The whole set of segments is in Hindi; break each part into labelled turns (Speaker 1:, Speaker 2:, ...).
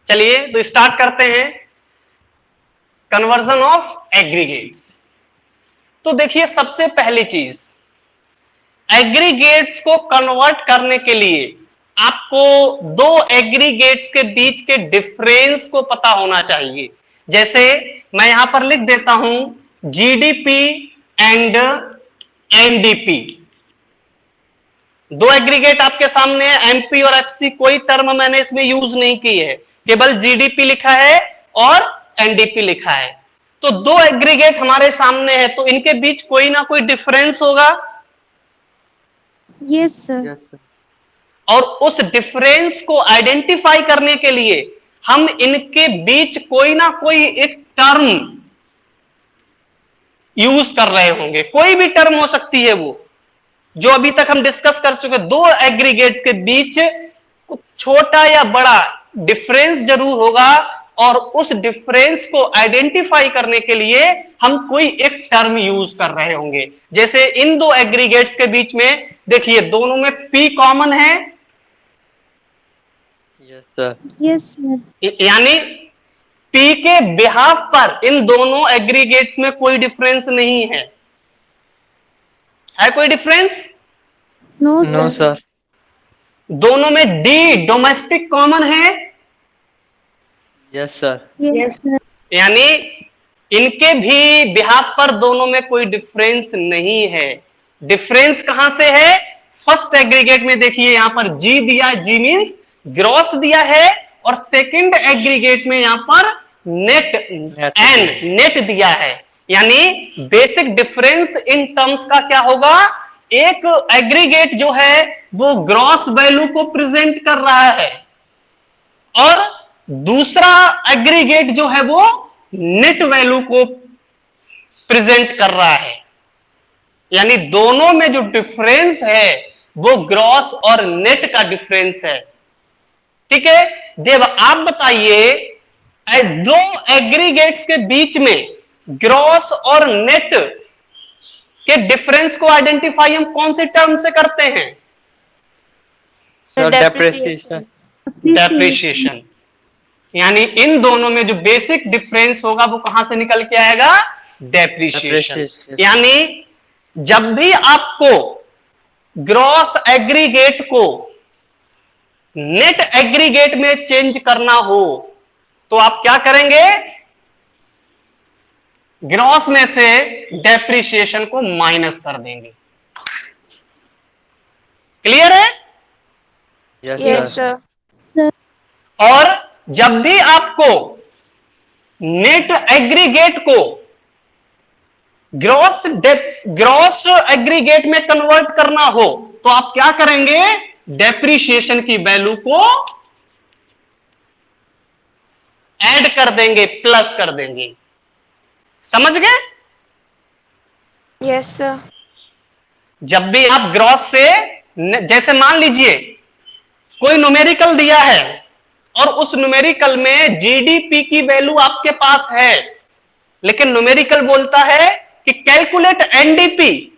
Speaker 1: चलिए तो स्टार्ट करते हैं कन्वर्जन ऑफ एग्रीगेट्स। तो देखिए सबसे पहली चीज, एग्रीगेट्स को कन्वर्ट करने के लिए आपको दो एग्रीगेट्स के बीच के डिफरेंस को पता होना चाहिए। जैसे मैं यहां पर लिख देता हूं जीडीपी एंड एनडीपी। दो एग्रीगेट आपके सामने है, एमपी और एफसी, कोई टर्म मैंने इसमें यूज नहीं की है, केवल जीडीपी लिखा है और एनडीपी लिखा है। तो दो एग्रीगेट हमारे सामने है, तो इनके बीच कोई ना कोई डिफरेंस होगा।
Speaker 2: Yes sir.
Speaker 1: और उस डिफरेंस को आइडेंटिफाई करने के लिए हम इनके बीच कोई ना कोई एक टर्म यूज कर रहे होंगे। कोई भी टर्म हो सकती है वो, जो अभी तक हम डिस्कस कर चुके। दो एग्रीगेट्स के बीच छोटा या बड़ा डिफरेंस जरूर होगा, और उस डिफरेंस को आइडेंटिफाई करने के लिए हम कोई एक टर्म यूज कर रहे होंगे। जैसे इन दो एग्रीगेट्स के बीच में देखिए दोनों में P कॉमन है।
Speaker 3: Yes sir.
Speaker 2: Yes sir.
Speaker 1: यानी P के बिहाफ पर इन दोनों एग्रीगेट्स में कोई डिफरेंस नहीं है। है कोई डिफरेंस?
Speaker 2: No
Speaker 3: no sir.
Speaker 1: दोनों में D डोमेस्टिक कॉमन है।
Speaker 3: Yes sir.
Speaker 2: Yes sir.
Speaker 1: यानी इनके भी बिहाफ पर दोनों में कोई डिफरेंस नहीं है। डिफरेंस कहां से है? फर्स्ट एग्रीगेट में देखिए यहां पर G दिया, G मींस ग्रॉस दिया है, और सेकंड एग्रीगेट में यहां पर नेट N नेट दिया है। यानी बेसिक डिफरेंस इन टर्म्स का क्या होगा? एक एग्रीगेट जो है वो ग्रॉस वैल्यू को प्रेजेंट कर रहा है, और दूसरा एग्रीगेट जो है वो नेट वैल्यू को प्रेजेंट कर रहा है। यानी दोनों में जो डिफरेंस है वो ग्रॉस और नेट का डिफरेंस है। ठीक है, देव आप बताइए दो एग्रीगेट्स के बीच में ग्रॉस और नेट के डिफरेंस को आइडेंटिफाई हम कौन से टर्म से करते हैं?
Speaker 3: डेप्रिसिएशन।
Speaker 1: डेप्रिसिएशन। यानी इन दोनों में जो बेसिक डिफरेंस होगा वो कहां से निकल के आएगा? डेप्रिसिएशन। यानी जब भी आपको ग्रॉस एग्रीगेट को नेट एग्रीगेट में चेंज करना हो तो आप क्या करेंगे? ग्रॉस में से डेप्रिसिएशन को माइनस कर देंगे। क्लियर है?
Speaker 3: Yes sir.
Speaker 1: और जब भी आपको नेट एग्रीगेट को ग्रॉस एग्रीगेट में कन्वर्ट करना हो तो आप क्या करेंगे? डेप्रिसिएशन की वैल्यू को ऐड कर देंगे, प्लस कर देंगे। समझ गए?
Speaker 4: Yes sir.
Speaker 1: जब भी आप ग्रॉस से, जैसे मान लीजिए कोई न्यूमेरिकल दिया है और उस न्यूमेरिकल में जीडीपी की वैल्यू आपके पास है, लेकिन न्यूमेरिकल बोलता है कि कैलकुलेट एनडीपी।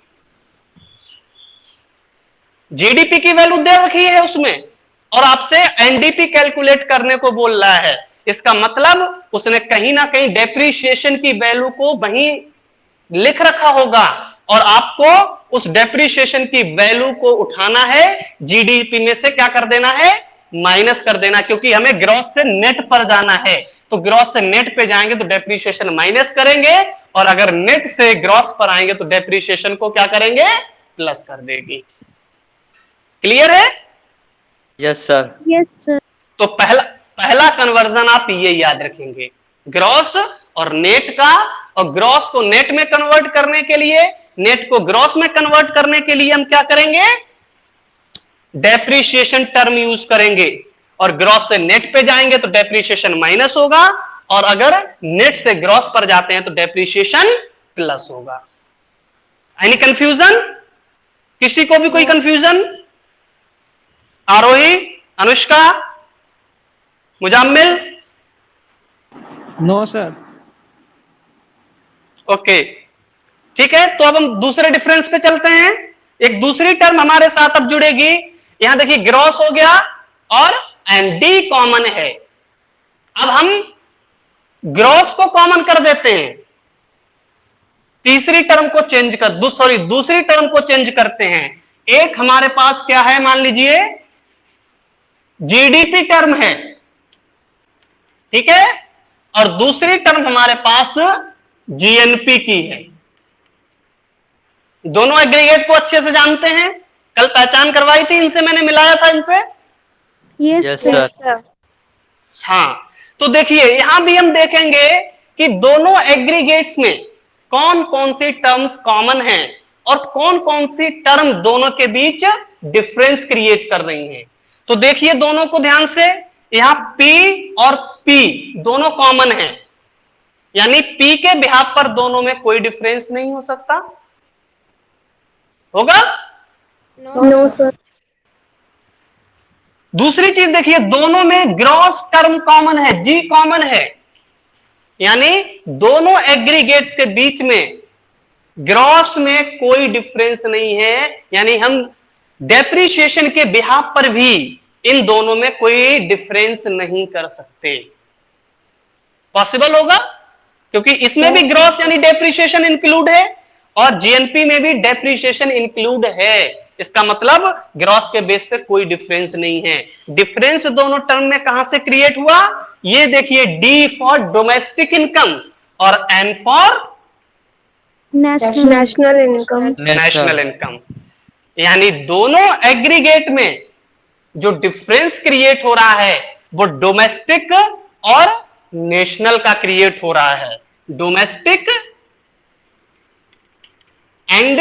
Speaker 1: जीडीपी की वैल्यू दे रखी है उसमें, और आपसे एनडीपी कैलकुलेट करने को बोल रहा है। इसका मतलब उसने कहीं ना कहीं डेप्रिसिएशन की वैल्यू को वहीं लिख रखा होगा, और आपको उस डेप्रिसिएशन की वैल्यू को उठाना है, जीडीपी में से क्या कर देना है? माइनस कर देना, क्योंकि हमें ग्रॉस से नेट पर जाना है। तो ग्रॉस से नेट पे जाएंगे तो डेप्रिसिएशन माइनस करेंगे, और अगर नेट से ग्रॉस पर आएंगे तो डेप्रिसिएशन को क्या करेंगे? प्लस कर देगी। क्लियर है?
Speaker 3: Yes sir.
Speaker 2: Yes sir.
Speaker 1: तो पहला कन्वर्जन आप ये याद रखेंगे, ग्रॉस और नेट का। और ग्रॉस को नेट में कन्वर्ट करने के लिए, नेट को ग्रॉस में कन्वर्ट करने के लिए हम क्या करेंगे? डेप्रिसिएशन टर्म यूज करेंगे, और ग्रॉस से नेट पे जाएंगे तो डेप्रिसिएशन माइनस होगा, और अगर नेट से ग्रॉस पर जाते हैं तो डेप्रिसिएशन प्लस होगा। Any confusion? किसी को भी कोई confusion? Arohi, Anushka, Muzammil?
Speaker 5: No sir.
Speaker 1: Okay, ठीक है। तो अब हम दूसरे डिफरेंस पे चलते हैं। एक दूसरी टर्म हमारे साथ अब जुड़ेगी। यहां देखिए ग्रॉस हो गया और एंड डी कॉमन है। अब हम ग्रॉस को कॉमन कर देते हैं, दूसरी टर्म को चेंज करते हैं। एक हमारे पास क्या है, मान लीजिए जीडीपी टर्म है, ठीक है, और दूसरी टर्म हमारे पास जीएनपी की है। दोनों एग्रीगेट को अच्छे से जानते हैं, कल पहचान करवाई थी इनसे, मैंने मिलाया था इनसे।
Speaker 3: Yes, sir.
Speaker 1: हाँ, तो देखिए यहां भी हम देखेंगे कि दोनों एग्रीगेट्स में कौन कौन सी टर्म्स कॉमन हैं और कौन कौन सी टर्म दोनों के बीच डिफरेंस क्रिएट कर रही हैं। तो देखिए दोनों को ध्यान से, यहां P और P दोनों कॉमन हैं, यानी P के बिहाफ पर दोनों में कोई डिफरेंस नहीं हो सकता, होगा?
Speaker 2: No sir.
Speaker 1: दूसरी चीज देखिए, दोनों में ग्रॉस टर्म कॉमन है, G कॉमन है, यानी दोनों एग्रीगेट्स के बीच में ग्रॉस में कोई डिफरेंस नहीं है, यानी हम डेप्रिसिएशन के बिहाफ पर भी इन दोनों में कोई डिफरेंस नहीं कर सकते। पॉसिबल होगा, क्योंकि इसमें भी ग्रॉस यानी डेप्रिसिएशन इंक्लूड है और जीएनपी में भी डेप्रिसिएशन इंक्लूड है। इसका मतलब ग्रॉस के बेस पे कोई डिफरेंस नहीं है। डिफरेंस दोनों टर्म में कहां से क्रिएट हुआ, ये देखिए, डी फॉर डोमेस्टिक इनकम और एन फॉर
Speaker 2: नेशनल इनकम,
Speaker 1: यानी दोनों एग्रीगेट में जो डिफरेंस क्रिएट हो रहा है वो डोमेस्टिक और नेशनल का क्रिएट हो रहा है। Domestic and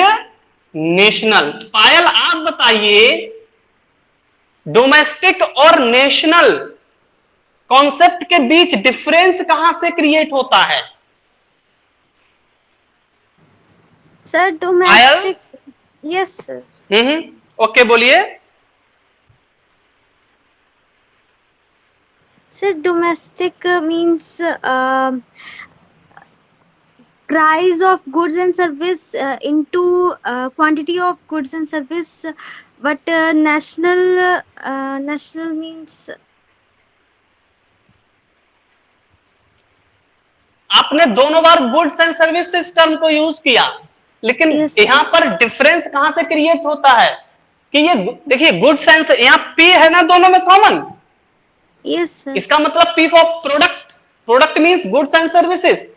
Speaker 1: national. पायल आप बताइए, डोमेस्टिक और नेशनल कॉन्सेप्ट के बीच डिफरेंस कहां से क्रिएट होता है?
Speaker 2: Sir domestic, yes sir.
Speaker 1: Okay, बोलिए।
Speaker 2: Sir domestic means price of goods and service into quantity of goods and service, but national means
Speaker 1: आपने दोनों बार गुड्स एंड सर्विसेज टर्म को यूज किया, लेकिन
Speaker 2: Yes,
Speaker 1: यहां पर डिफरेंस कहां से क्रिएट होता है कि ये देखिए, गुड्स एंड, यहां P है ना दोनों में कॉमन,
Speaker 2: yes sir,
Speaker 1: इसका मतलब P for product means goods and services.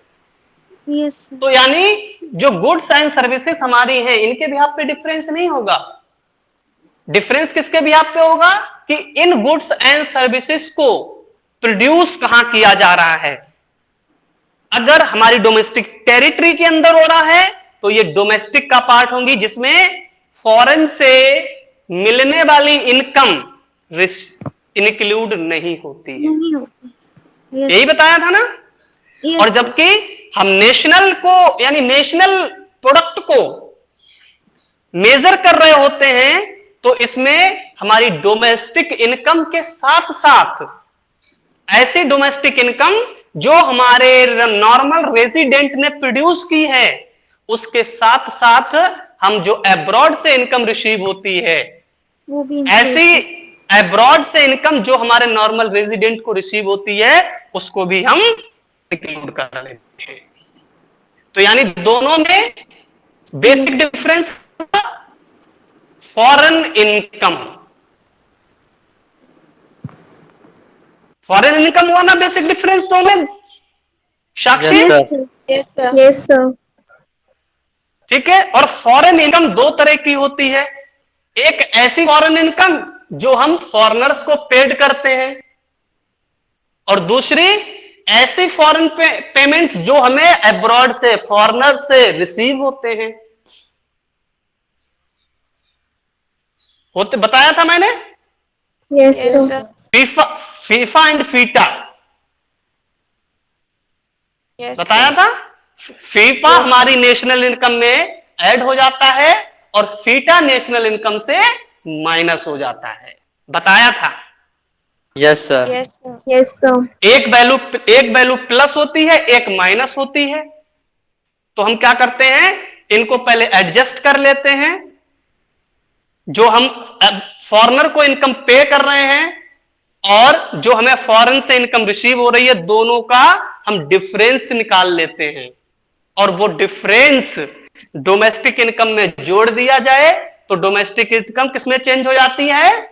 Speaker 2: yes sir,
Speaker 1: तो यानी जो गुड्स एंड सर्विसेज हमारी हैं, इनके बिहाफ पे डिफरेंस नहीं होगा। डिफरेंस किसके बिहाफ पे होगा कि इन गुड्स एंड सर्विसेज को प्रोड्यूस कहां किया जा रहा है। अगर हमारी डोमेस्टिक टेरिटरी के अंदर हो रहा है तो ये डोमेस्टिक का पार्ट होंगी, जिसमें फॉरेन से मिलने वाली इनकम इंक्लूड नहीं होती है।
Speaker 2: नहीं होती, yes,
Speaker 1: यही बताया था ना।
Speaker 2: yes,
Speaker 1: और जबकि हम नेशनल को यानी नेशनल प्रोडक्ट को मेजर कर रहे होते हैं, तो इसमें हमारी डोमेस्टिक इनकम के साथ साथ ऐसी डोमेस्टिक इनकम जो हमारे नॉर्मल रेजिडेंट ने प्रोड्यूस की है, उसके साथ साथ हम जो अब्रॉड से इनकम रिसीव होती है,
Speaker 2: वो भी
Speaker 1: ऐसी अब्रॉड से इनकम जो हमारे नॉर्मल रेजिडेंट को रिसीव होती है, उसको भी हम इंक्लूड कर लेते हैं। तो यानी दोनों में basic difference foreign income. Foreign income हुआ ना बेसिक डिफरेंस दो में, साक्षी?
Speaker 2: yes sir,
Speaker 1: ठीक है। और फॉरेन इनकम दो तरह की होती है, एक ऐसी फॉरेन इनकम जो हम फॉरेनर्स को पेड करते हैं, और दूसरी ऐसी फॉरेन पेमेंट्स जो हमें अब्रॉड से, फॉरेनर से रिसीव होते हैं। बताया था मैंने,
Speaker 2: yes sir,
Speaker 1: FIFA and FITA बताया था। फीफा हमारी नेशनल इनकम में ऐड हो जाता है और फीटा नेशनल इनकम से माइनस हो जाता है, बताया था।
Speaker 3: Yes sir.
Speaker 2: yes sir,
Speaker 1: एक वैल्यू प्लस होती है, एक माइनस होती है। तो हम क्या करते हैं, इनको पहले एडजस्ट कर लेते हैं। जो हम फॉरेनर को इनकम पे कर रहे हैं, और जो हमें फॉरेन से इनकम रिसीव हो रही है, दोनों का हम डिफरेंस निकाल लेते हैं, और वो डिफरेंस डोमेस्टिक इनकम में जोड़ दिया जाए तो डोमेस्टिक इनकम किसमें चेंज हो जाती है?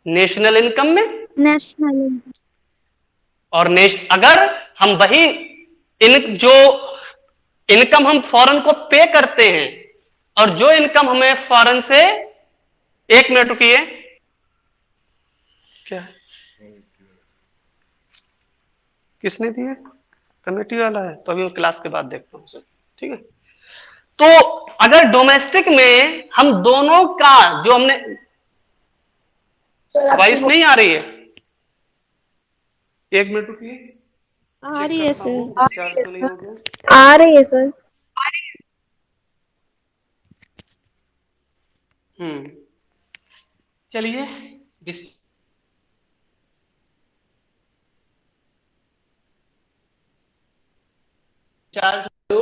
Speaker 1: नेशनल इनकम में।
Speaker 2: नेशनल।
Speaker 1: और अगर हम वही जो इनकम हम फॉरेन को पे करते हैं और जो इनकम हमें फॉरेन से, एक मिनट रुकिए, क्या किसने दिए? कमेटी वाला है, तो अभी मैं क्लास के बाद देखता हूं सर, ठीक है। तो अगर डोमेस्टिक में हम दोनों का जो हमने, वॉइस नहीं आ रही है, एक मिनट रुकिए,
Speaker 4: आ रही है सर।
Speaker 1: डिस्चार्ज तो नहीं हो गया?
Speaker 4: आ रही है सर।
Speaker 1: चलिए डिस्चार्ज दो।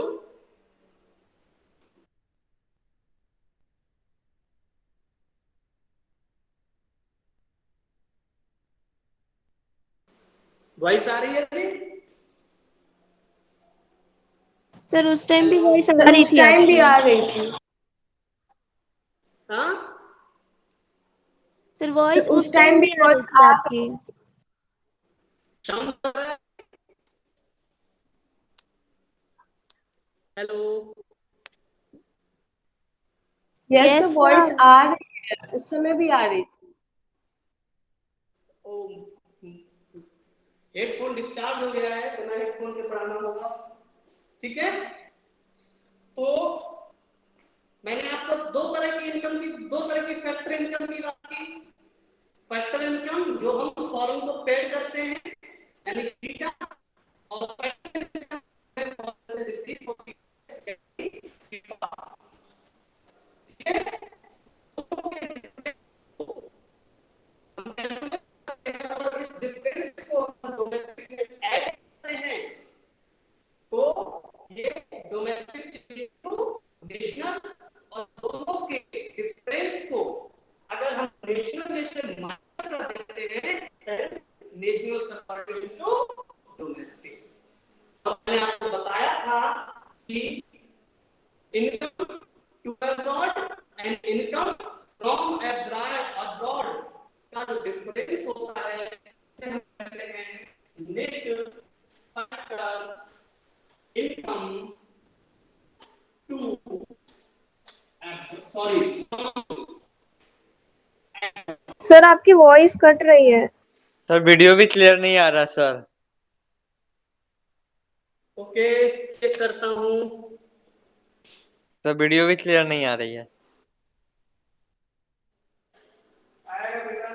Speaker 1: वॉइस आ रही है अभी?
Speaker 4: सर उस टाइम भी वॉइस आ रही थी आपकी।
Speaker 1: हाँ
Speaker 4: सर वॉइस उस टाइम भी आ रही थी आपकी।
Speaker 1: हेलो,
Speaker 4: यस
Speaker 6: तो वॉइस
Speaker 4: सर।
Speaker 6: आ रही है, उस समय भी आ रही थी।
Speaker 1: हेडफोन डिस्चार्ज हो गया है तो मैं हेडफोन पे पढ़ाना होगा, ठीक है। तो मैंने आपको दो तरह की फैक्टर इनकम की बात की। फैक्टर इनकम जो हम फॉरेन को पेड करते हैं यानी थीटा, और फैक्टर इनकम फॉरेन से रिसीव होती है थीटा, ठीक है। अगर इस डिफरेंस को हम डोमेस्टिक में ऐड करते हैं तो ये डोमेस्टिक टू नेशनल, और दोनों के डिफरेंस को अगर हम नेशनल में से माइनस कर देते हैं, नेशनल कन्वर्टेड टू डोमेस्टिक। तो मैंने आपको बताया था कि income to abroad and income from abroad का जो डिफरेंस होता है उसे हम कहते हैं net factor income to, sorry,
Speaker 6: sir आपकी वॉइस कट रही है।
Speaker 3: सर वीडियो भी क्लियर नहीं आ रहा सर।
Speaker 1: ओके, चेक करता हूं।
Speaker 3: सर वीडियो भी क्लियर नहीं आ रही है।
Speaker 1: आएगा बेटा,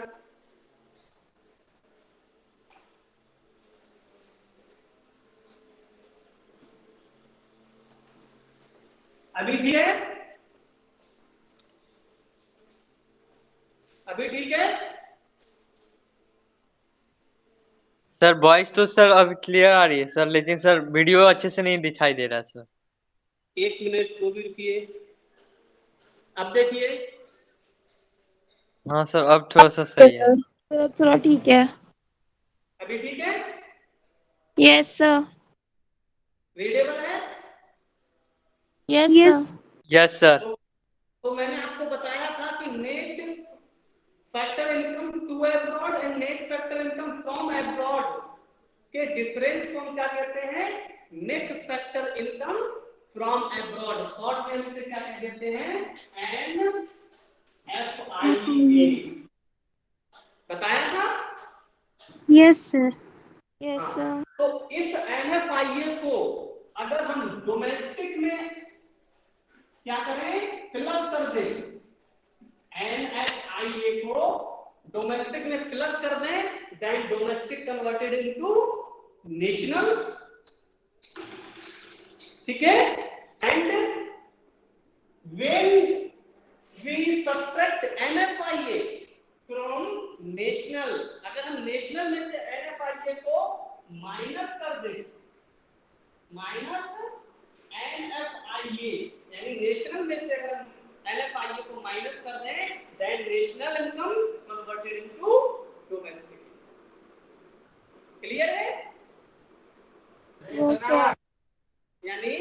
Speaker 1: अभी ठीक है? अभी ठीक है?
Speaker 3: सर वॉइस तो सर अभी क्लियर आ रही है सर, लेकिन सर वीडियो अच्छे से नहीं दिखाई दे रहा सर।
Speaker 1: एक मिनट को भी रुकिए, अब देखिए।
Speaker 3: हाँ सर अब थोड़ा सा सही है।
Speaker 4: सर थोड़ा ठीक है।
Speaker 1: अभी ठीक है?
Speaker 4: Yes sir.
Speaker 1: रीडेबल है?
Speaker 4: Yes
Speaker 2: yes.
Speaker 4: Sir.
Speaker 3: Yes sir.
Speaker 1: तो मैंने आपको बताया था कि net factor income to abroad and net factor income from abroad के डिफरेंस को हम क्या कहते हैं? Net factor income from abroad, short में हम इसे क्या कह देते हैं? NFIA। बताया था?
Speaker 2: Yes sir.
Speaker 4: Yes sir.
Speaker 1: तो इस NFIA को अगर हम डोमेस्टिक में क्या करें? प्लस कर दें, NFIA को डोमेस्टिक में प्लस कर दें, then domestic converted into national, ठीक है। And when we subtract NFIA from national, अगर हम नेशनल में से NFIA को माइनस कर दें, माइनस NFIA यानी नेशनल में से अगर NFIA को माइनस कर दें, then national income converted into domestic. Clear है?
Speaker 4: No, sir.
Speaker 1: यानी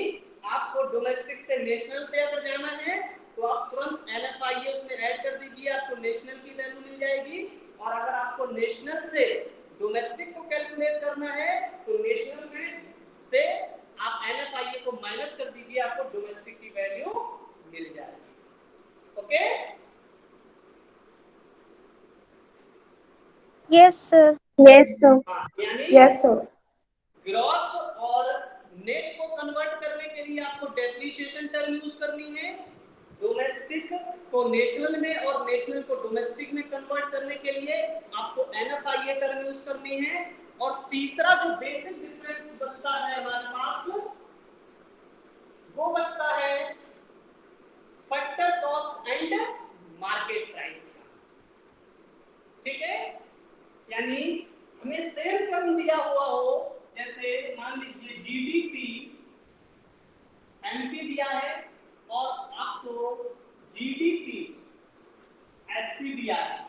Speaker 1: आपको डोमेस्टिक से नेशनल पे अगर जाना है तो आप तुरंत NFIA उसमें ऐड कर दीजिए, आपको नेशनल की वैल्यू मिल जाएगी। और अगर आपको नेशनल से डोमेस्टिक को कैलकुलेट करना है तो नेशनल में से आप NFIA को माइनस कर दीजिए, आपको डोमेस्टिक की वैल्यू मिल जाएगी। Okay?
Speaker 2: Yes, sir.
Speaker 6: Yes, sir.
Speaker 1: यानी
Speaker 6: Yes, sir.
Speaker 1: ग्रॉस और नेट को कन्वर्ट करने के लिए आपको डेप्रिसिएशन टर्म यूज करनी है, डोमेस्टिक को नेशनल में और नेशनल को डोमेस्टिक में कन्वर्ट करने के लिए आपको NFIA टर्म यूज करनी है। और तीसरा जो बेसिक डिफरेंस बचता है हमारे पास वो बचता है factor cost and market price का। ठीक है? यानी हमें सेम टर्म दिया हुआ हो, जैसे मान लीजिए GDP MP दिया है और आपको GDP HC दिया है,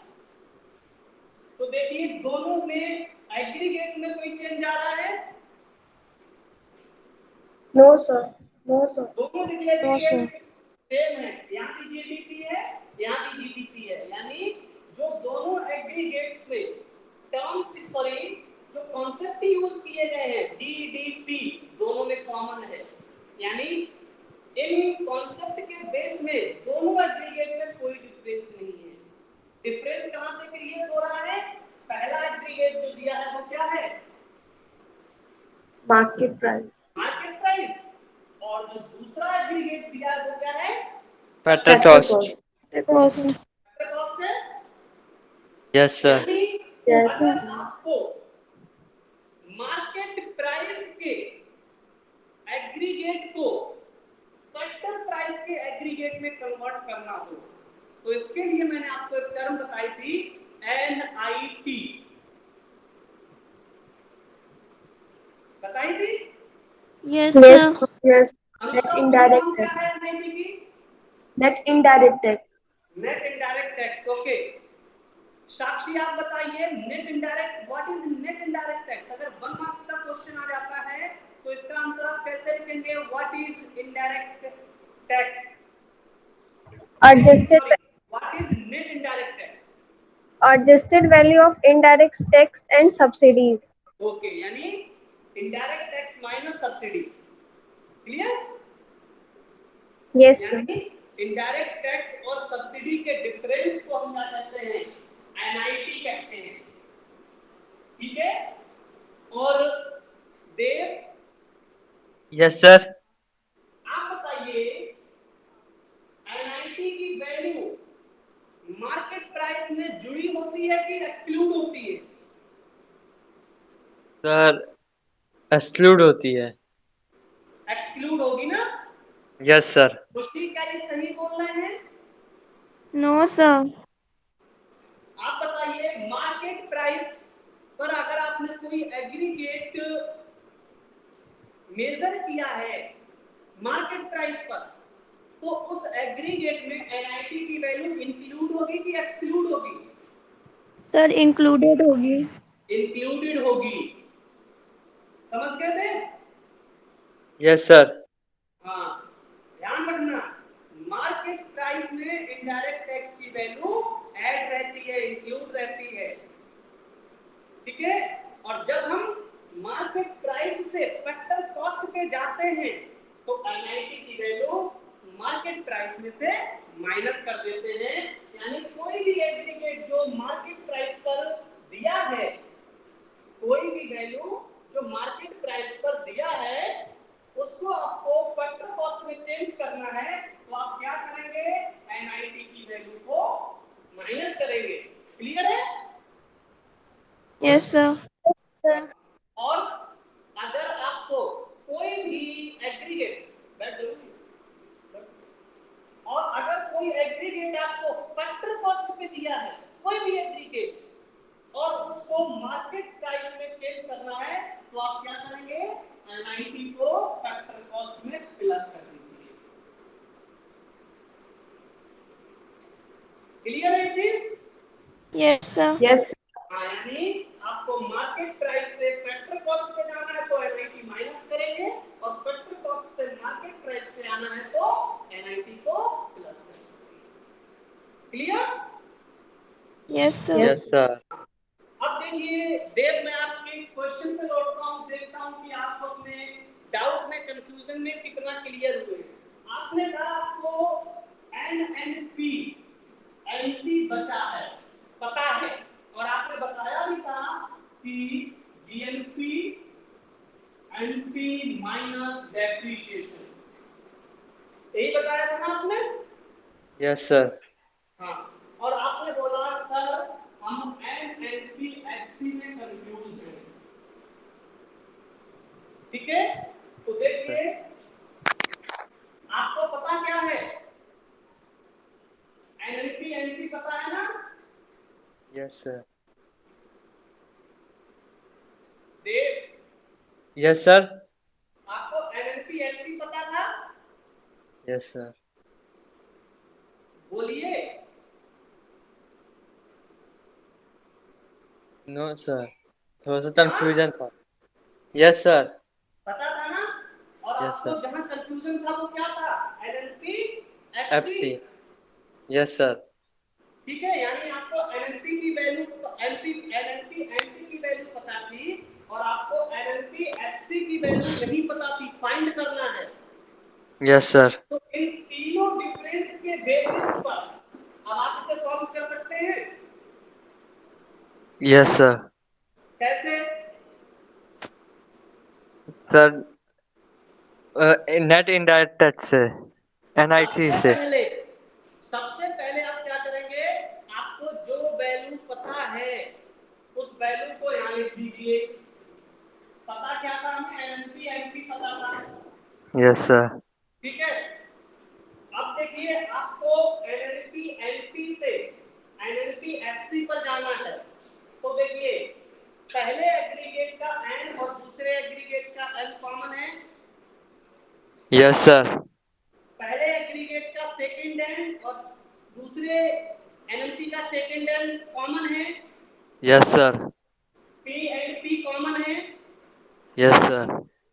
Speaker 1: तो देखिए दोनों में एग्रीगेट्स में कोई चेंज आ रहा है?
Speaker 6: No, sir. No, sir.
Speaker 1: दोनों देखिए
Speaker 4: No, sir.
Speaker 1: एग्रीगेट सेम है, यहाँ की GDP है, यहाँ की GDP है। यानी जो दोनों एग्रीगेट्स में टर्म्स जो कॉन्सेप्ट यूज किए गए हैं GDP दोनों में कॉमन है। यानी इन कॉन्सेप्ट के बेस में दोनों एग्रीगेट में कोई डिफरेंस नहीं है। डिफरेंस कहां से क्रिएट हो रहा है? पहला एग्रीगेट जो दिया है वो क्या है?
Speaker 6: Market price.
Speaker 1: Market price. और जो दूसरा एग्रीगेट दिया है वो क्या है?
Speaker 3: Factor
Speaker 6: Factor
Speaker 3: cost.
Speaker 6: cost.
Speaker 4: Cost.
Speaker 1: Factor cost है।
Speaker 3: Yes sir.
Speaker 1: यानी
Speaker 6: Yes,
Speaker 1: अगर
Speaker 6: sir.
Speaker 1: आपको मार्केट प्राइस के एग्रीगेट को फैक्टर प्राइस के एग्रीगेट में कन्वर्ट करना हो तो इसके लिए मैंने आपको एक टर्म बताई थी NIT, बताई थी?
Speaker 4: Yes,
Speaker 6: Yes,
Speaker 4: sir.
Speaker 6: yes. Net
Speaker 1: Anushka
Speaker 6: indirect
Speaker 1: full क्या
Speaker 6: tax.
Speaker 1: है NIT की?
Speaker 6: Net indirect tax.
Speaker 1: Net indirect tax. Okay, Sakshi आप बताइए net indirect, what is net indirect tax? अगर 1 मार्क्स का क्वेश्चन आ जाता है तो इसका आंसर आप कैसे लिखेंगे? What is indirect tax?
Speaker 6: Adjusted
Speaker 1: what is net indirect tax?
Speaker 6: adjusted value of indirect tax and subsidies.
Speaker 1: ओके, यानी indirect tax minus subsidy. Clear?
Speaker 6: Yes, sir.
Speaker 1: यानी इनडायरेक्ट टैक्स और सब्सिडी के डिफरेंस को हम क्या कहते हैं? NIT कहते हैं। ठीक है? और देव,
Speaker 3: यस सर।
Speaker 1: आप बताइए NIT की वैल्यू मार्केट प्राइस में जुड़ी होती है कि एक्सक्लूड होती है?
Speaker 3: सर एक्सक्लूड होती है।
Speaker 1: एक्सक्लूड होगी ना?
Speaker 3: Yes sir.
Speaker 1: खुशी क्या ये सही बोल रहे हैं?
Speaker 4: No, sir.
Speaker 1: आप बताइए मार्केट प्राइस पर अगर आपने कोई एग्रीगेट मेजर किया है मार्केट प्राइस पर, तो उस एग्रीगेट में NIT की वैल्यू इंक्लूड होगी कि एक्सक्लूड होगी?
Speaker 4: Sir, included होगी.
Speaker 1: इंक्लूडेड होगी। समझ गए थे?
Speaker 3: Yes sir.
Speaker 1: हाँ, ध्यान रखना, मार्केट प्राइस में इनडायरेक्ट टैक्स की वैल्यू ऐड रहती है, इंक्लूड रहती है। ठीक है? और जब हम मार्केट प्राइस से फैक्टर कॉस्ट पे जाते हैं तो NIT की वैल्यू मार्केट प्राइस में से माइनस कर देते हैं। यानी कोई भी एग्रीगेट जो मार्केट प्राइस पर दिया है, कोई भी वैल्यू जो मार्केट प्राइस पर दिया है उसको आपको फैक्टर कॉस्ट में चेंज करना है, तो आप क्या करेंगे? NIT की वैल्यू को माइनस करेंगे। क्लियर है?
Speaker 4: Yes, sir.
Speaker 2: Yes, sir.
Speaker 1: और अगर आपको कोई भी एग्रीगेट और अगर कोई एग्रीगेट आपको फैक्टर कॉस्ट पे दिया है, कोई भी एग्रीगेट, और उसको मार्केट प्राइस में चेंज करना है, तो आप क्या करेंगे? NIT को फैक्टर कॉस्ट में प्लस कर दीजिए। क्लियर है चीज?
Speaker 4: Yes, sir.
Speaker 6: Yes.
Speaker 1: यानी आपको मार्केट प्राइस से
Speaker 4: Yes, sir.
Speaker 3: Yes sir.
Speaker 1: अब देखिए देव, मैं आपके क्वेश्चन पे लौटता हूँ, देखता हूँ कि आप अपने डाउट में, कंफ्यूजन में कितना क्लियर हुए। आपने कहा आपको NNP बचा है, पता है, और आपने बताया भी था कि GNP NP माइनस डेप्रिसिएशन, यही बताया था ना आपने?
Speaker 3: Yes sir.
Speaker 1: हाँ, और आपने बोला सर हम NNP-FC में कंफ्यूज हैं। ठीक है, तो देखिए आपको पता क्या है, NNP पता है ना?
Speaker 3: Yes sir.
Speaker 1: Dev,
Speaker 3: yes sir.
Speaker 1: आपको NNP पता था?
Speaker 3: Yes sir.
Speaker 1: बोलिए।
Speaker 3: नो सर, थोड़ा सा कंफ्यूजन था। Yes sir.
Speaker 1: पता था ना? और
Speaker 3: यस
Speaker 1: आपको
Speaker 3: सर।
Speaker 1: जहां कंफ्यूजन था वो क्या था? NNP-FC।
Speaker 3: FC। Yes sir.
Speaker 1: ठीक है, यानी आपको NNP की वैल्यू, NNP की वैल्यू पता थी, और आपको NNP-FC की वैल्यू नहीं पता थी, फाइंड करना है।
Speaker 3: Yes sir.
Speaker 1: तो इन तीनों डिफरेंस के बेसिस पर अब आप इसे सॉल्व कर सकते हैं।
Speaker 3: Yes sir.
Speaker 1: कैसे?
Speaker 3: सर नेट इनडायरेक्ट टैक्स से, NIT से।
Speaker 1: सबसे पहले आप क्या करेंगे, आपको जो वैल्यू पता है उस वैल्यू को यहाँ लिख दीजिए। पता क्या था हमें? NNP पता था।
Speaker 3: Yes sir.
Speaker 1: ठीक है, अब देखिए आपको NNP से NNP-FC पर जाना है। तो देखिए पहले एग्रीगेट का N और दूसरे एग्रीगेट का N कॉमन है।
Speaker 3: Yes sir.
Speaker 1: पहले एग्रीगेट का सेकंड N और दूसरे NNP का सेकंड N कॉमन है।
Speaker 3: Yes sir.
Speaker 1: P and P common है।
Speaker 3: Yes sir.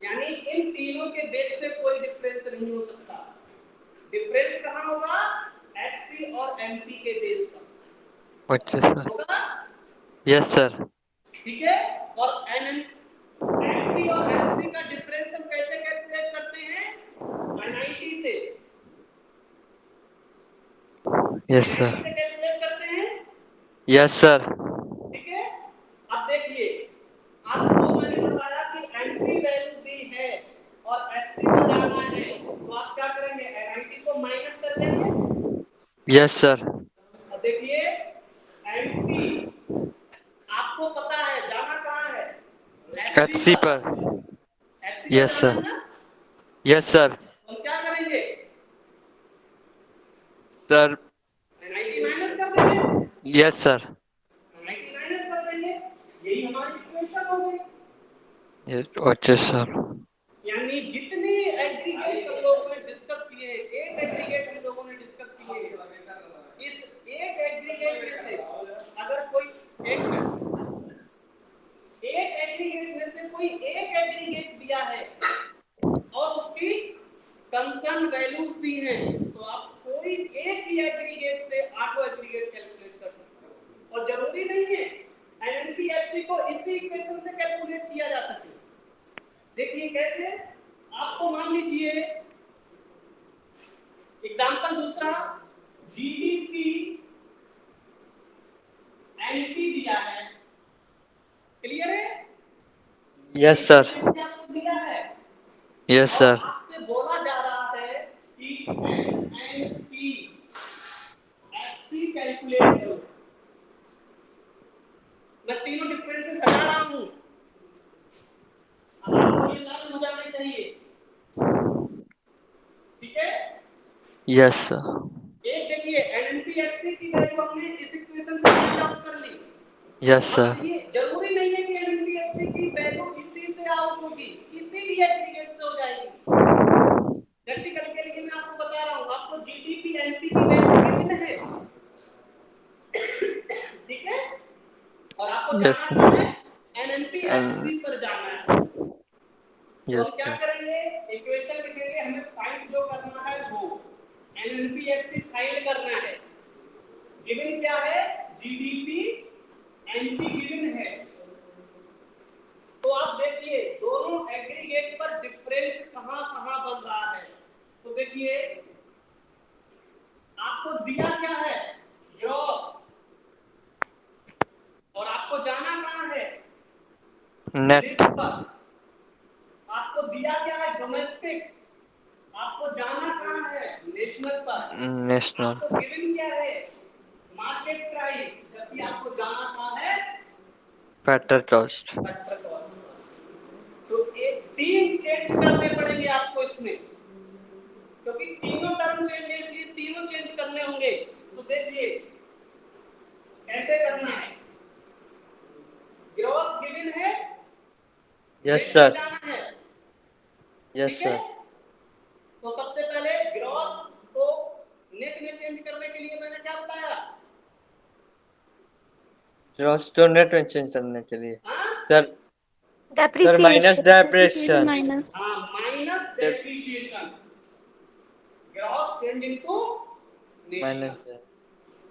Speaker 1: यानी इन तीनों के बेस पे कोई डिफरेंस नहीं हो सकता। डिफरेंस कहाँ होगा? FC और MP के बेस पर
Speaker 3: अच्छा सर।
Speaker 1: होगा।
Speaker 3: Yes sir.
Speaker 1: ठीक है, और NP और FC का डिफरेंस हम कैसे कैलकुलेट करते हैं? NIT से।
Speaker 3: Yes sir.
Speaker 1: NIT से कैलकुलेट करते हैं।
Speaker 3: Yes sir.
Speaker 1: ठीक है, अब देखिए आपको मैंने बताया कि NP वैल्यू दी है और FC पर जाना है, तो आप क्या करेंगे? NIT को माइनस कर देंगे।
Speaker 3: Yes sir.
Speaker 1: अब देखिए NP आपको पता है जाना कहाँ है?
Speaker 3: FC पर।
Speaker 1: FC पर
Speaker 3: यस
Speaker 1: जाना
Speaker 3: सर।
Speaker 1: है ना?
Speaker 3: Yes sir.
Speaker 1: हम क्या करेंगे?
Speaker 3: सर।
Speaker 1: NIT माइनस कर देंगे।
Speaker 3: Yes sir.
Speaker 1: NIT माइनस कर देंगे, यही हमारी इक्वेशन हो गई।
Speaker 3: अच्छा सर।
Speaker 1: यानी जितनी एग्रीगेट्स हम लोगों ने डिस्कस किए, 8 एग्रीगेट हम लोगों ने डिस्कस किए, इस 8 एग्रीगेट में से अगर कोई एक एग्रीगेट में से कोई एक एग्रीगेट दिया है और उसकी कंसर्न वैल्यूज दी हैं, तो आप कोई एक ही एग्रीगेट से 8 एग्रीगेट कैलकुलेट कर सकते हो। और जरूरी नहीं है NNP-FC को इसी इक्वेशन से कैलकुलेट किया जा सके। देखिए कैसे, आपको मान लीजिए एग्जांपल दूसरा, GDP NP दिया है, क्लियर है?
Speaker 3: Yes sir.
Speaker 1: आपको दिया है
Speaker 3: यस
Speaker 1: और
Speaker 3: सर।
Speaker 1: आपसे बोला जा रहा है कि NNP-FC कैलकुलेट करो। मैं तीनों डिफरेंसेस हटा रहा हूं, अब आपको ये मालूम हो जाना चाहिए। ठीक है,
Speaker 3: यस सर।
Speaker 1: एक देखिए NNP-FC की वैल्यू हमने इस इक्वेशन से फाइंड आउट कर ली।
Speaker 3: यस
Speaker 1: अब
Speaker 3: सर।
Speaker 1: ये जरूरी नहीं है कि NNP-FC की वैल्यू इसी से आउट होगी, किसी भी एग्रीगेट से हो जाएगी। प्रैक्टिकल के लिए मैं आपको बता रहा हूं, आपको GDP NP की वैल्यू गिवन है। ठीक है, और आपको
Speaker 3: यस
Speaker 1: जाना कहां
Speaker 3: सर।
Speaker 1: है? NNP-FC पर जाना है। तो
Speaker 3: यस
Speaker 1: हम क्या
Speaker 3: सर।
Speaker 1: करेंगे? इक्वेशन लिखेंगे, हमें फाइंड जो करना है वो NNP-FC फाइंड करना है। गिवन क्या है? जीडीपी एनपी गिवन है। तो आप देखिए दोनों एग्रीगेट पर डिफरेंस कहां कहां बन रहा है। तो देखिए आपको दिया क्या है, ग्रॉस, और आपको जाना कहां है,
Speaker 3: नेट।
Speaker 1: पर। आपको दिया क्या है, डोमेस्टिक, आपको जाना कहां है, नेशनल पर।
Speaker 3: नेशनल।
Speaker 1: आपको गिवन क्या है, मार्केट प्राइस, जबकि आपको जाना कहां है,
Speaker 3: फैक्टर कॉस्ट।
Speaker 1: Factor cost. तो एक तीन चेंज करने पड़ेंगे आपको इसमें, क्योंकि तीनों टर्म चेंज है इसलिए तीनों चेंज करने होंगे। तो देखिए कैसे करना है, ग्रॉस गिवन है,
Speaker 3: यस
Speaker 1: नेट
Speaker 3: सर।
Speaker 1: जाना है,
Speaker 3: यस
Speaker 1: ठीक है।
Speaker 3: सर।
Speaker 1: तो सबसे पहले ग्रॉस को नेट में चेंज करने के लिए मैंने क्या बताया,
Speaker 3: ग्रॉस तो नेट में चेंज करने के लिए
Speaker 1: हाँ
Speaker 3: sir minus
Speaker 2: depreciation.
Speaker 4: Depreciation
Speaker 3: depression.
Speaker 4: minus.
Speaker 1: हाँ, minus depreciation, gross change into
Speaker 3: minus
Speaker 1: national.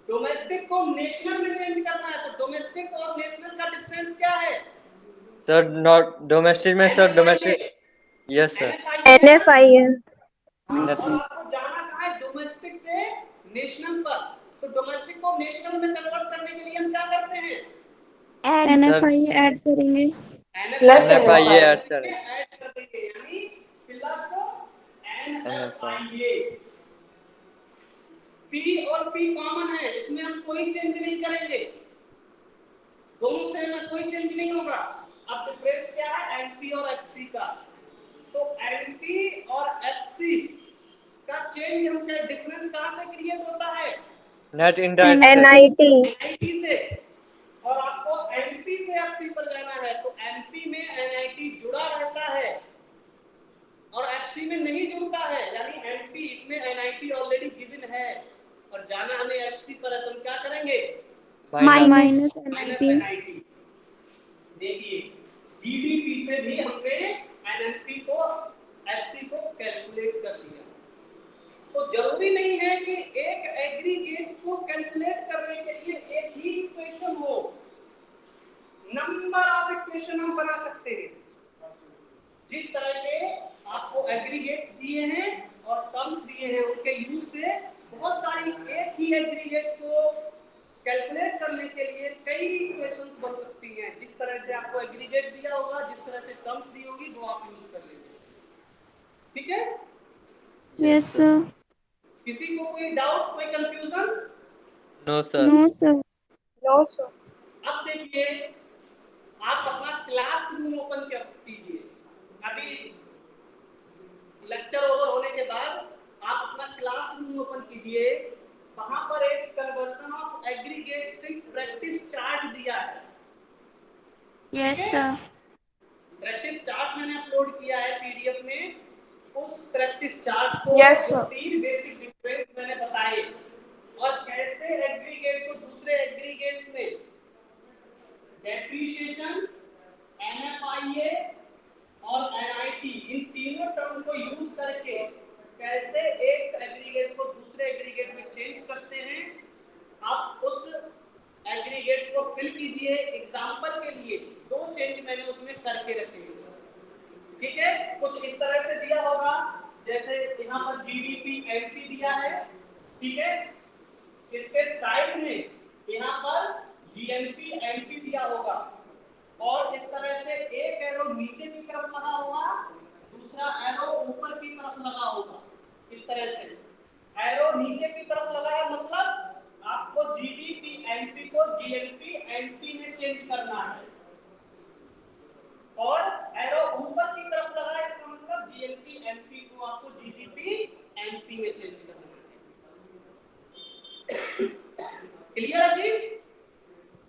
Speaker 1: Domestic को नेशनल में चेंज करना है, तो डोमेस्टिक और नेशनल का डिफरेंस क्या है,
Speaker 3: सर नॉट डोमेस्टिक में sir domestic. Yes sir.
Speaker 6: NFIL।
Speaker 1: और आपको जाना कहाँ है, डोमेस्टिक से नेशनल पर। तो डोमेस्टिक को नेशनल में कन्वर्ट करने के लिए हम क्या करते हैं,
Speaker 2: एड।
Speaker 4: NFI add करेंगे.
Speaker 3: NFI ऐड करें।
Speaker 1: ऐड कर देंगे, यानी प्लस
Speaker 3: NFI।
Speaker 1: NFIA। P और P कॉमन है, इसमें हम कोई चेंज नहीं करेंगे, दोनों से में कोई चेंज नहीं होगा। अब डिफरेंस क्या है, एनपी और एफसी का। तो एनपी और एफसी का चेंज हम क्या, डिफरेंस कहां से क्रिएट होता है,
Speaker 3: नेट इनडायरेक्ट।
Speaker 6: NIT।
Speaker 1: एनआईटी से। और आपको एनपी से एफसी पर जाना है, तो एनपी में एनआईटी जुड़ा रहता है और एफसी में नहीं जुड़ता है, यानी एनपी इसमें एनआईटी ऑलरेडी गिवन है और जाना हमें एफसी पर है, तो हम क्या करेंगे,
Speaker 4: Minus
Speaker 1: माइनस
Speaker 4: NIT.
Speaker 1: एनआईटी। देखिए जीडीपी से भी हमने एनएनपी को एफसी को कैलकुलेट कर लिया। तो जरूरी नहीं है कि एक एग्रीगेट को कैलकुलेट करने के लिए एक ही इक्वेशन हो, नंबर ऑफ इक्वेशन हम बना सकते हैं। जिस तरह के आपको एग्रीगेट दिए हैं और टर्म्स दिए हैं, उनके यूज से बहुत सारी एक ही एग्रीगेट को कैलकुलेट करने के लिए कई इक्वेशंस बन सकती हैं। जिस तरह से आपको एग्रीगेट दिया होगा, जिस तरह से टर्म्स दी होगी, वो आप यूज कर लेंगे, ठीक है।
Speaker 4: Yes sir.
Speaker 1: किसी को कोई डाउट, कोई confusion?
Speaker 3: No sir.
Speaker 4: No sir.
Speaker 6: No sir.
Speaker 1: अब देखिए आप अपना क्लासरूम ओपन कर कीजिए। अभी लेक्चर ओवर होने के बाद आप अपना क्लासरूम ओपन कीजिए, वहां पर एक कन्वर्जन ऑफ एग्रीगेट्स की प्रैक्टिस चार्ट दिया है।
Speaker 4: Yes sir.
Speaker 1: प्रैक्टिस चार्ट मैंने अपलोड किया है पीडीएफ में। उस प्रैक्टिस चार्ट को
Speaker 6: Yes,
Speaker 1: जो
Speaker 6: sir.
Speaker 1: तीन बेसिक डिफरेंस मैंने बताए और कैसे एग्रीगेट को दूसरे एग्रीगेट्स में डेप्रिसिएशन, एनएफआईए और एनआईटी, इन तीनों टर्म को यूज करके कैसे एक एग्रीगेट को दूसरे एग्रीगेट में चेंज करते हैं, आप उस एग्रीगेट को फिल कीजिए। एग्जांपल के लिए दो चेंज मैंने उसमें करके रखे हैं, ठीक है। कुछ इस तरह से दिया होगा, जैसे यहाँ पर जीडीपी एनपी दिया है, ठीक है। इसके साइड में यहाँ पर जीएनपी एनपी दिया होगा और इस तरह से एक एरो नीचे की तरफ लगा होगा, दूसरा एरो ऊपर की तरफ लगा होगा। इस तरह से एरो नीचे की तरफ लगा है, मतलब आपको जीडीपी एनपी को जीएनपी एनपी में चेंज करना है, और एरो ऊपर की तरफ लगा है, इसका मतलब जीएनपी एनपी को आपको जीडीपी एनपी में चेंज करना है। क्लियर है चीज?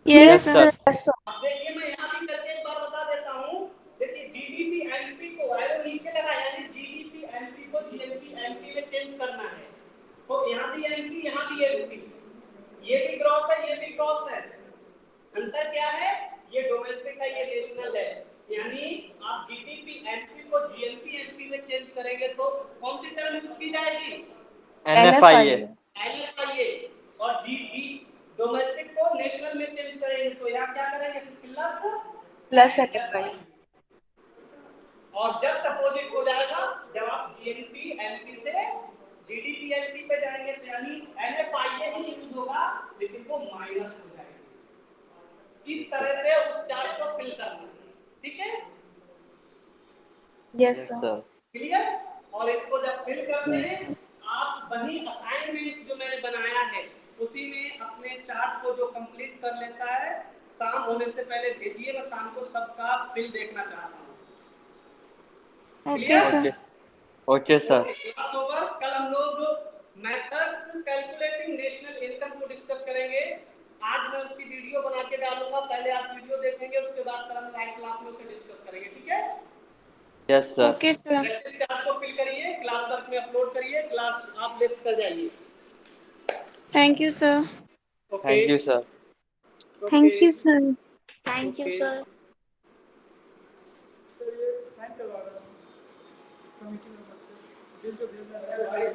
Speaker 4: Yes sir.
Speaker 1: अब देखिए मैं यहाँ भी करके एक बार बता देता हूँ। देखिए जीडीपी एनपी को एरो नीचे लगा, यानी जीडीपी एनपी को जीएनपी एनपी में चेंज करना है। तो यहाँ भी एनपी, यहाँ भी एनपी, ये भी क्रॉस है, ये भी क्रॉस है। अंतर क्या है, ये डोमेस्टिक है, ये नेशनल है। यानी आप जीडीपी एनपी को जीएनपी एनपी में चेंज करेंगे तो कौन सी टर्म यूज की जाएगी,
Speaker 3: NFIA।
Speaker 1: एनएफआईए। और जीडी डोमेस्टिक को नेशनल में चेंज करेंगे तो यहाँ क्या करेंगे,
Speaker 6: प्लस सेटिस्फाइड।
Speaker 1: और जस्ट अपोजिट हो जाएगा जब आप जीएनपी एलपी से जीडीपी एलपी पे जाएंगे, तो यानी एनएफआईए ही यूज होगा लेकिन वो माइनस हो जाएगा। इस तरह से उस चार्ट को फिल करना है, ठीक है?
Speaker 6: Yes sir.
Speaker 1: क्लियर? और इसको जब फिल करते हैं आप वही असाइनमेंट जो मैंने बनाया है उसी में अपने चार्ट को जो कंप्लीट कर लेता है शाम होने से पहले भेजिए, मैं शाम को सबका फिल देखना चाहता हूँ।
Speaker 4: Okay sir.
Speaker 3: Okay sir.
Speaker 1: Class over. कल हम लोग मेथड्स कैलकुलेटिंग नेशनल इनकम को डिस्कस करेंगे। आज मैं उसकी वीडियो बना के डालूंगा, पहले आप वीडियो देखेंगे उसके बाद कल हम लाइव क्लास में उसे डिस्कस करेंगे, ठीक है?
Speaker 3: Yes sir.
Speaker 4: Okay sir.
Speaker 1: Practice chart को फिल करिए, क्लास वर्क में अपलोड करिए, क्लास आप लेफ्ट कर जाइए।
Speaker 4: Thank you sir.
Speaker 1: Okay,
Speaker 3: thank you sir.
Speaker 2: Thank you, sir.
Speaker 7: Thank you, sir.
Speaker 1: Sir ये साइन करवा रहा हूं कमेटी मेंबर से, बिल जो भेजना है